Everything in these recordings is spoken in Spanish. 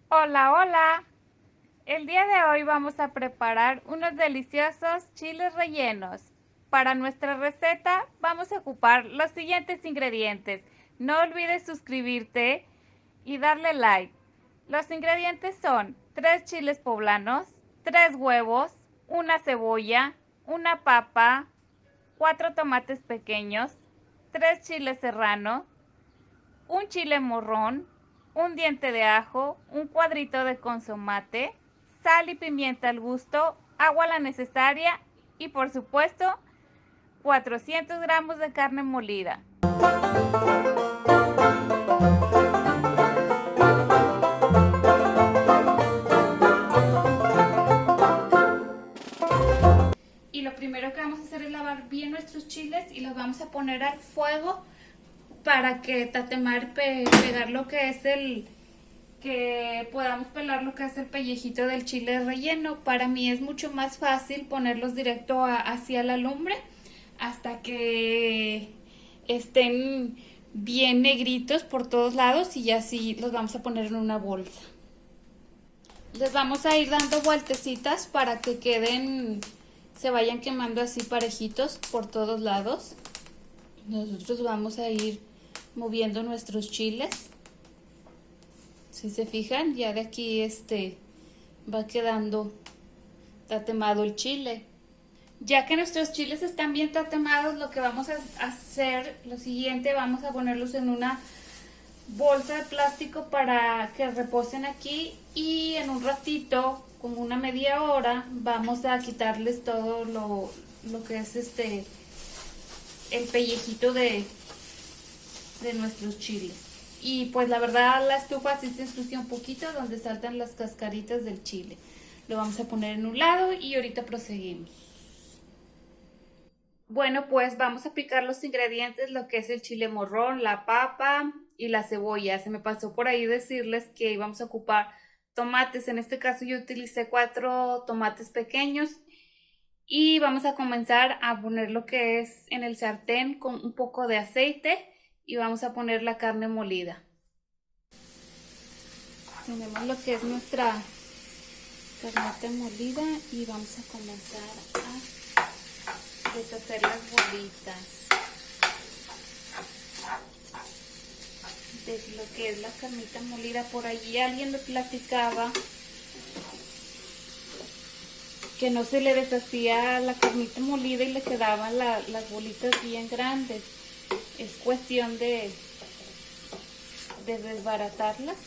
Hola, hola. El día de hoy vamos a preparar unos deliciosos chiles rellenos. Para nuestra receta vamos a ocupar los siguientes ingredientes. No olvides suscribirte y darle like. Los ingredientes son 3 chiles poblanos, 3 huevos, una cebolla, una papa, 4 tomates pequeños, 3 chiles serrano, un chile morrón, un diente de ajo, un cuadrito de consomate, sal y pimienta al gusto, agua la necesaria y por supuesto 400 gramos de carne molida. Y lo primero que vamos a hacer es lavar bien nuestros chiles y los vamos a poner al fuego para que tatemar pegar lo que es que podamos pelar lo que es el pellejito del chile relleno. Para mí es mucho más fácil ponerlos directo hacia la lumbre hasta que estén bien negritos por todos lados y ya así los vamos a poner en una bolsa. Les vamos a ir dando vueltecitas para que queden, se vayan quemando así parejitos por todos lados. Nosotros vamos a ir moviendo nuestros chiles. Si se fijan, ya de aquí va quedando tatemado el chile. Ya que nuestros chiles están bien tatemados, lo que vamos a hacer, lo siguiente, vamos a ponerlos en una bolsa de plástico para que reposen aquí y en un ratito, como una media hora, vamos a quitarles todo lo que es el pellejito de nuestros chiles. Y pues la verdad la estufa sí se ensucia un poquito donde saltan las cascaritas del chile. Lo vamos a poner en un lado y ahorita proseguimos. Bueno, pues vamos a picar los ingredientes, lo que es el chile morrón, la papa y la cebolla. Se me pasó por ahí decirles que íbamos a ocupar tomates. En este caso yo utilicé 4 tomates pequeños y vamos a comenzar a poner lo que es en el sartén con un poco de aceite y vamos a poner la carne molida. Tenemos lo que es nuestra carnita molida y vamos a comenzar a deshacer las bolitas de lo que es la carnita molida. Por allí alguien me platicaba que no se le deshacía la carnita molida y le quedaban las bolitas bien grandes. Es cuestión de desbaratarlas.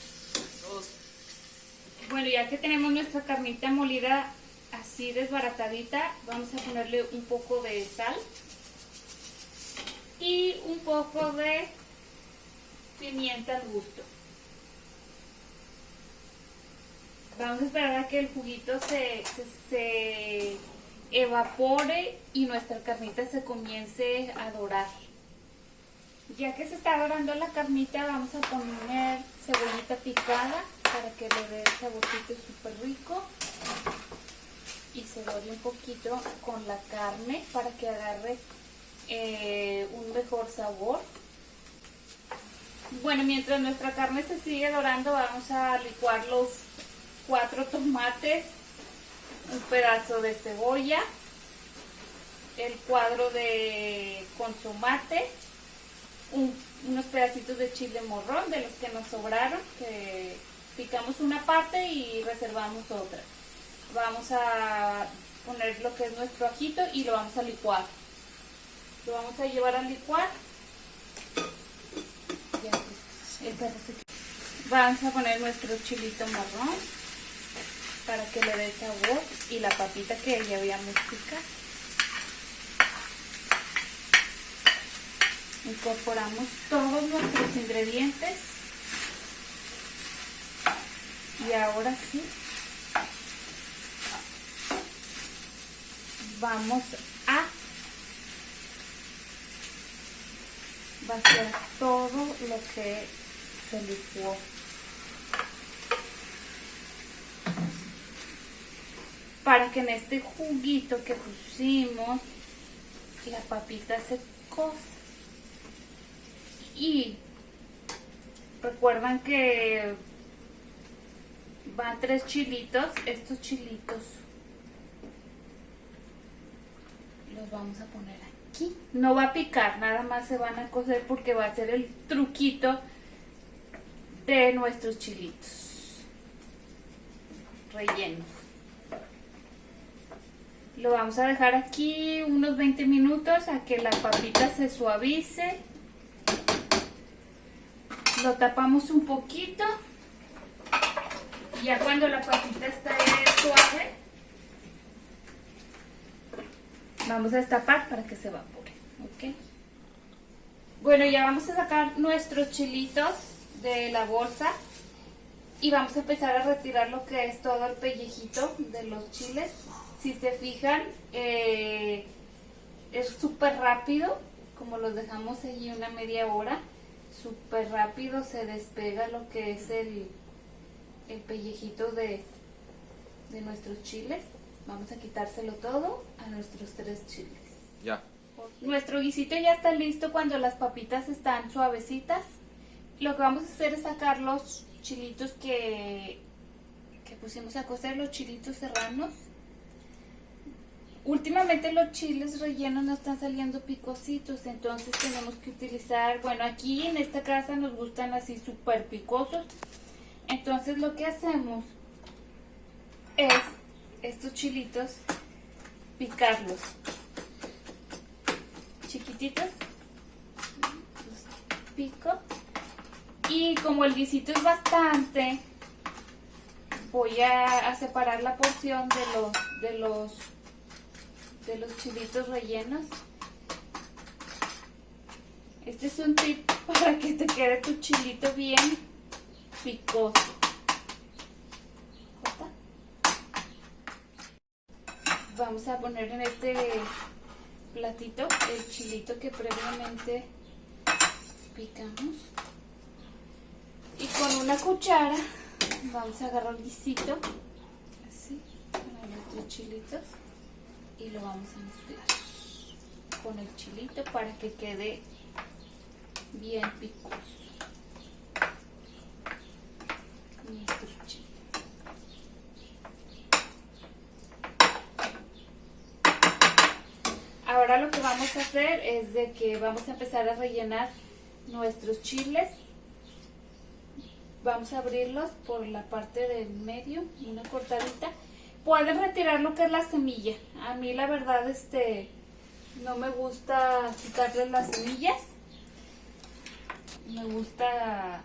Bueno, ya que tenemos nuestra carnita molida así desbaratadita, vamos a ponerle un poco de sal y un poco de pimienta al gusto. Vamos a esperar a que el juguito se evapore y nuestra carnita se comience a dorar. Ya que se está dorando la carnita, vamos a poner cebollita picada para que le dé el saborcito súper rico y se dore un poquito con la carne para que agarre un mejor sabor. Bueno, mientras nuestra carne se sigue dorando, vamos a licuar los 4 tomates, un pedazo de cebolla, el cuadro de consomate, unos pedacitos de chile morrón de los que nos sobraron, que picamos una parte y reservamos otra. Vamos a poner lo que es nuestro ajito y lo vamos a licuar. Lo vamos a llevar a licuar. Vamos a poner nuestro chilito marrón para que le dé sabor y la papita que ya habíamos picado. Incorporamos todos nuestros ingredientes y ahora sí vamos a vaciar todo lo que se licuó. Para que en este juguito que pusimos la papita se cosa. Y recuerdan que van 3 chilitos. Estos chilitos los vamos a poner aquí. No va a picar, nada más se van a cocer porque va a ser el truquito de nuestros chilitos rellenos. Lo vamos a dejar aquí unos 20 minutos a que la papita se suavice. Lo tapamos un poquito. Y ya cuando la papita esté suave, vamos a destapar para que se evapore. ¿Ok? Bueno, ya vamos a sacar nuestros chilitos de la bolsa. Y vamos a empezar a retirar lo que es todo el pellejito de los chiles. Si se fijan, es súper rápido, como los dejamos allí una media hora, súper rápido se despega lo que es el pellejito de nuestros chiles. Vamos a quitárselo todo a nuestros 3 chiles. Ya. Nuestro guisito ya está listo cuando las papitas están suavecitas. Lo que vamos a hacer es sacar los chilitos que pusimos a cocer, los chilitos serranos. Últimamente los chiles rellenos no están saliendo picositos, entonces tenemos que utilizar, bueno, aquí en esta casa nos gustan así súper picosos. Entonces lo que hacemos es estos chilitos picarlos chiquititos, los pico, y como el guisito es bastante, voy a separar la porción de los chilitos rellenos. Este es un tip para que te quede tu chilito bien picoso. Corta. Vamos a poner en este platito el chilito que previamente picamos. Y con una cuchara vamos a agarrar el guisito, así, con nuestros chilitos. Y lo vamos a mezclar con el chilito para que quede bien picoso nuestro chile. Ahora lo que vamos a hacer es de que vamos a empezar a rellenar nuestros chiles. Vamos a abrirlos por la parte del medio, una cortadita. Pueden retirar lo que es la semilla. A mí la verdad no me gusta quitarle las semillas. Me gusta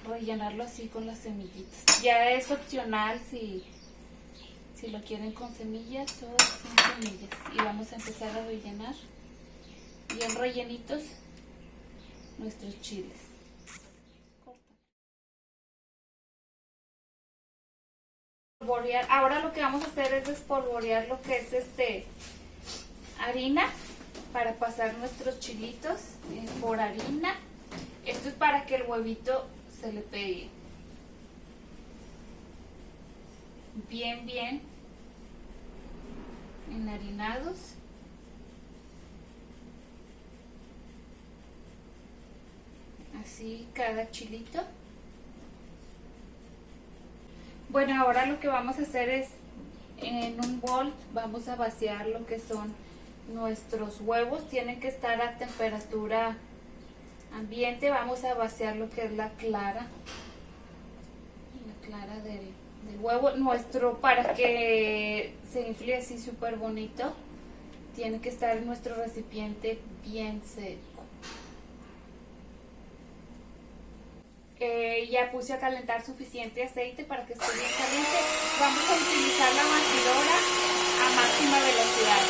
rellenarlo así con las semillitas. Ya es opcional si lo quieren con semillas o sin semillas. Y vamos a empezar a rellenar bien rellenitos nuestros chiles. Ahora lo que vamos a hacer es espolvorear lo que es harina para pasar nuestros chilitos por harina. Esto es para que el huevito se le pegue bien enharinados. Así cada chilito. Bueno, ahora lo que vamos a hacer es, en un bol vamos a vaciar lo que son nuestros huevos. Tienen que estar a temperatura ambiente. Vamos a vaciar lo que es la clara del huevo. Para que se infle así súper bonito, tiene que estar nuestro recipiente bien seco. Ya puse a calentar suficiente aceite para que esté bien caliente. Vamos a utilizar la batidora a máxima velocidad.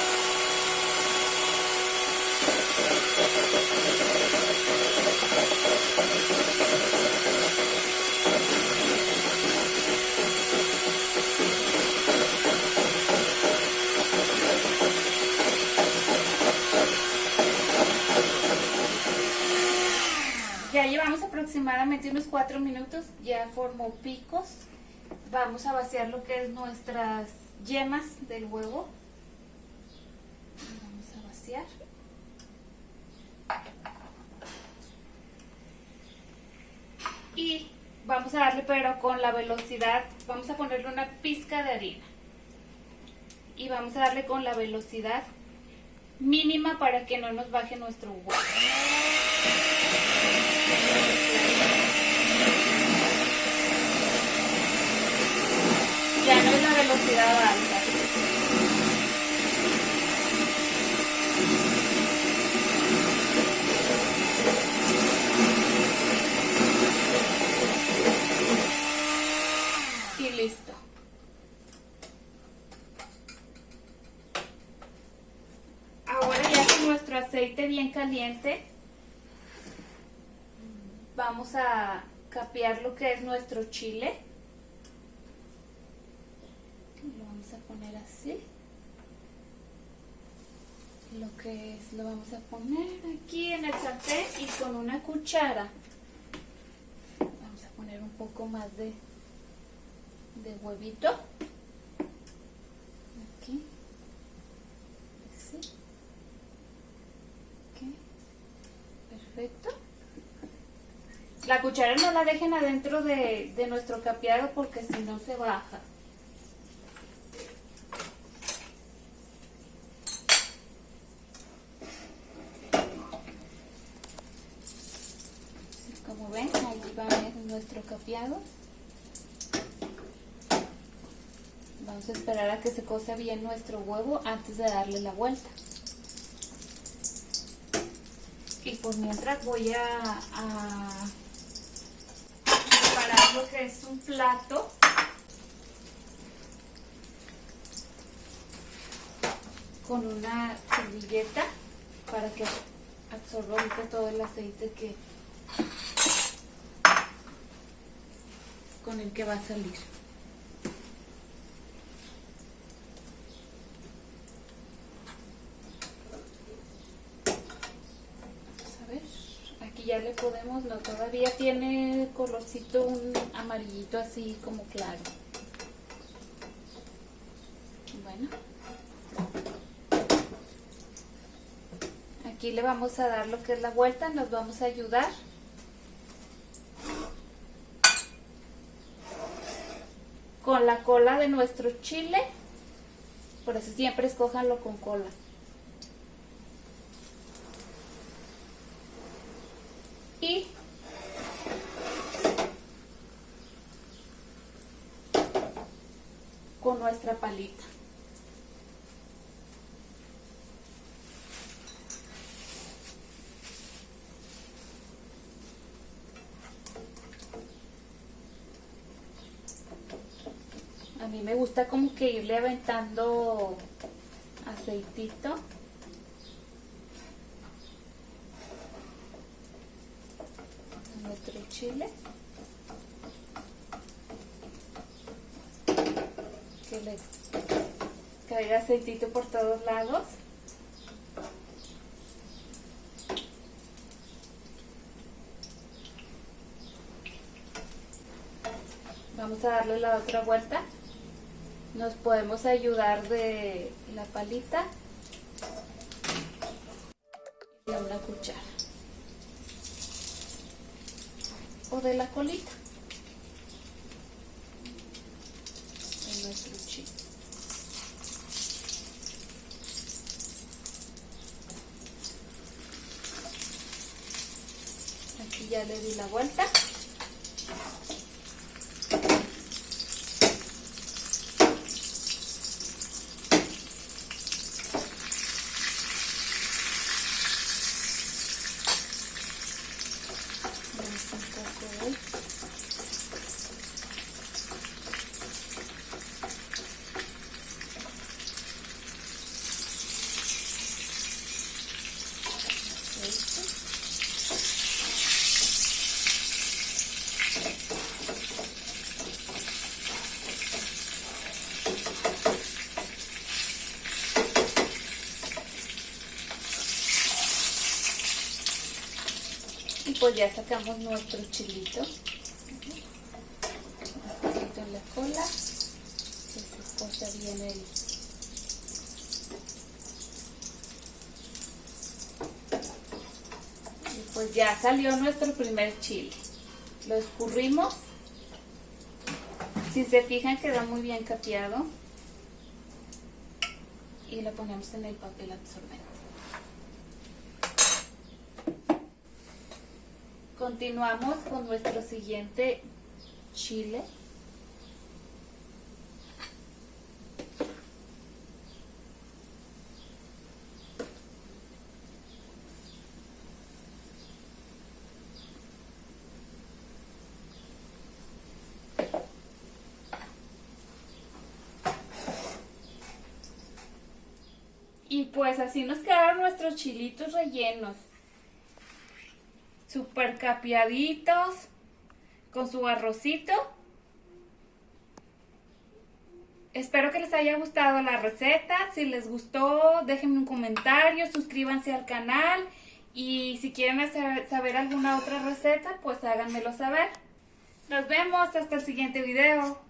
Ya llevamos aproximadamente unos 4 minutos, ya formó picos. Vamos a vaciar lo que es nuestras yemas del huevo. Vamos a vaciar. Y vamos a darle pero con la velocidad, vamos a ponerle una pizca de harina. Y vamos a darle con la velocidad mínima para que no nos baje nuestro huevo. Ya no es la velocidad alta. Y listo. Ahora ya con nuestro aceite bien caliente, vamos a capear lo que es nuestro chile. Lo vamos a poner así. Lo que es, lo vamos a poner aquí en el sartén y con una cuchara vamos a poner un poco más de huevito. Aquí. Así. Okay. Perfecto. La cuchara no la dejen adentro de nuestro capeado porque si no se baja. Como ven, ahí va nuestro capeado. Vamos a esperar a que se cosa bien nuestro huevo antes de darle la vuelta. Y por mientras voy a preparar lo que es un plato. Con una servilleta para que absorba ahorita todo el aceite con el que va a salir. Vamos a ver, aquí ya le podemos, no, todavía tiene colorcito un amarillito así como claro. Bueno, aquí le vamos a dar lo que es la vuelta, nos vamos a ayudar. Con la cola de nuestro chile, por eso siempre escójanlo con cola. Y con nuestra palita. A mí me gusta como que irle aventando aceitito. A nuestro chile. Que le caiga aceitito por todos lados. Vamos a darle la otra vuelta. Nos podemos ayudar de la palita y de una cuchara o de la colita de nuestro chile. Aquí ya le di la vuelta. Y pues ya sacamos nuestro chilito. Un poquito en la cola, que se cosa bien el... Y pues ya salió nuestro primer chile. Lo escurrimos Si se fijan, queda muy bien capeado. Y lo ponemos en el papel absorbente. Continuamos con nuestro siguiente chile. Y pues así nos quedaron nuestros chilitos rellenos. Super capeaditos, con su arrocito. Espero que les haya gustado la receta. Si les gustó, déjenme un comentario, suscríbanse al canal. Y si quieren saber alguna otra receta, pues háganmelo saber. Nos vemos hasta el siguiente video.